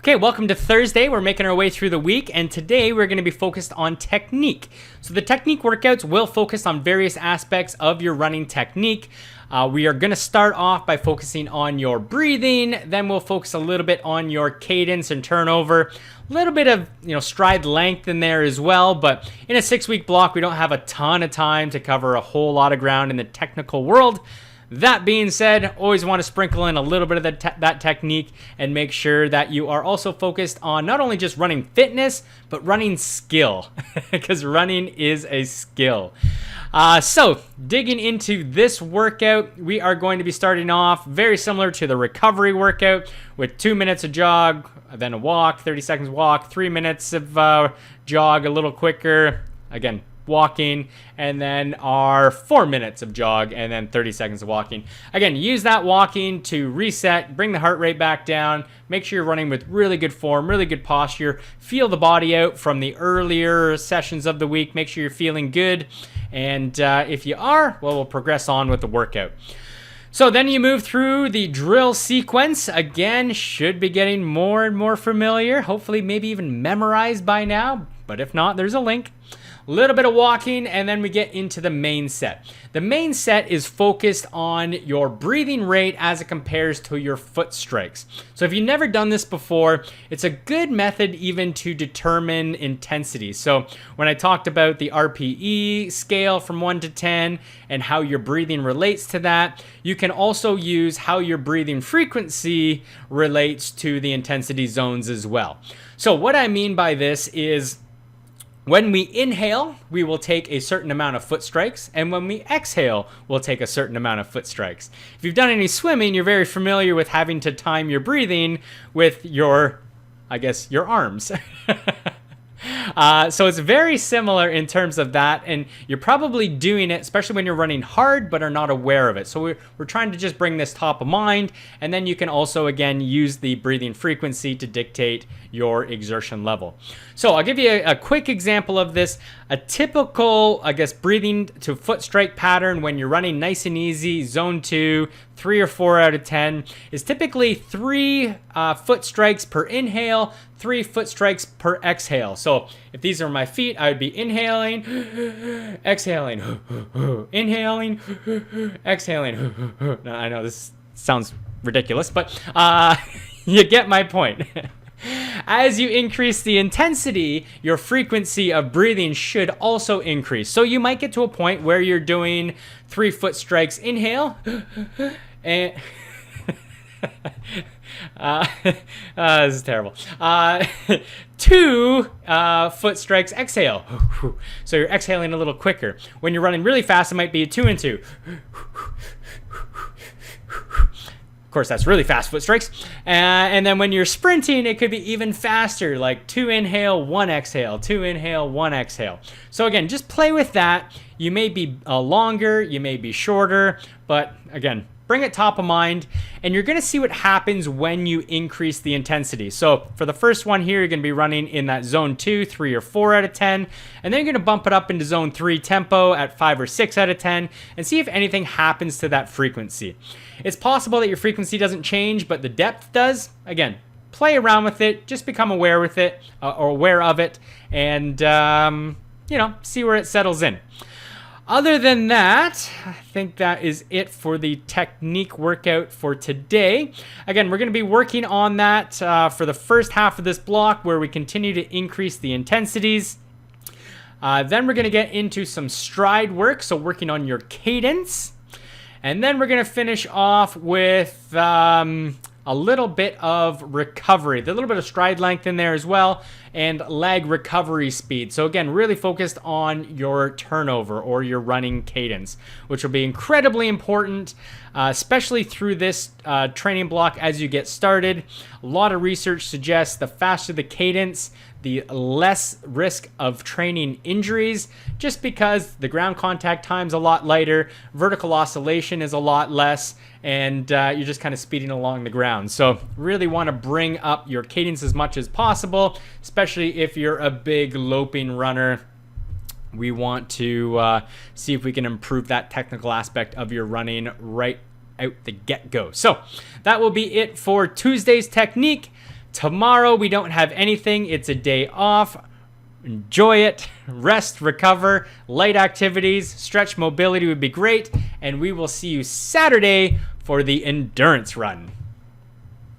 Okay, welcome to Thursday. We're making our way through the week, and today we're going to be focused on technique. So the technique workouts will focus on various aspects of your running technique. We are going to start off by focusing on your breathing, then we'll focus a little bit on your cadence and turnover, a little bit of stride length in there as well, but in a 6-week block, we don't have a ton of time to cover a whole lot of ground in the technical world. That being said, always want to sprinkle in a little bit of that technique and make sure that you are also focused on not only just running fitness, but running skill, because running is a skill. So digging into this workout, we are going to be starting off very similar to the recovery workout with 2 minutes of jog, then a walk, 30 seconds walk, 3 minutes of jog a little quicker, again, walking, and then our 4 minutes of jog and then 30 seconds of walking. Again, use that walking to reset, bring the heart rate back down, make sure you're running with really good form, really good posture, feel the body out from the earlier sessions of the week, make sure you're feeling good, and if you are, well, we'll progress on with the workout. So then you move through the drill sequence. Again, should be getting more and more familiar, hopefully maybe even memorized by now, but if not, there's a link. A little bit of walking, and then we get into the main set. The main set is focused on your breathing rate as it compares to your foot strikes. So if you've never done this before, it's a good method even to determine intensity. So when I talked about the RPE scale from 1 to 10 and how your breathing relates to that, you can also use how your breathing frequency relates to the intensity zones as well. So what I mean by this is, when we inhale, we will take a certain amount of foot strikes, and when we exhale, we'll take a certain amount of foot strikes. If you've done any swimming, you're very familiar with having to time your breathing with your arms. So it's very similar in terms of that, and you're probably doing it, especially when you're running hard but are not aware of it. So we're trying to just bring this top of mind, and then you can also, again, use the breathing frequency to dictate your exertion level. So I'll give you a quick example of this. A typical, breathing to foot strike pattern when you're running nice and easy, zone 2, 3 or 4 out of 10, is typically 3 foot strikes per inhale, 3 foot strikes per exhale. So if these are my feet, I would be inhaling, exhaling, inhaling, exhaling. Now, I know this sounds ridiculous, but you get my point. As you increase the intensity, your frequency of breathing should also increase. So you might get to a point where you're doing 3 foot strikes inhale, and this is terrible. 2 foot strikes exhale. So you're exhaling a little quicker. When you're running really fast, it might be a 2 and 2. Of course, that's really fast foot strikes. And then when you're sprinting, it could be even faster, like 2 inhale, 1 exhale, 2 inhale, 1 exhale. So again, just play with that. You may be longer, you may be shorter, but again, bring it top of mind, and you're gonna see what happens when you increase the intensity. So for the first one here, you're gonna be running in that zone 2, 3 or 4 out of 10, and then you're gonna bump it up into zone 3 tempo at 5 or 6 out of 10, and see if anything happens to that frequency. It's possible that your frequency doesn't change, but the depth does. Again, play around with it, just become aware with it, or aware of it, and see where it settles in. Other than that, I think that is it for the technique workout for today. Again, we're going to be working on that for the first half of this block, where we continue to increase the intensities. Then we're going to get into some stride work, so working on your cadence. And then we're going to finish off with a little bit of recovery, a little bit of stride length in there as well, and leg recovery speed. So again, really focused on your turnover or your running cadence, which will be incredibly important, especially through this training block as you get started. A lot of research suggests the faster the cadence, the less risk of training injuries, just because the ground contact time's a lot lighter, vertical oscillation is a lot less, and you're just kind of speeding along the ground. So really want to bring up your cadence as much as possible, especially if you're a big loping runner. We want to see if we can improve that technical aspect of your running right out the get-go. So that will be it for Tuesday's technique. Tomorrow, we don't have anything. It's a day off. Enjoy it, rest, recover, light activities, stretch mobility would be great, and we will see you Saturday for the endurance run.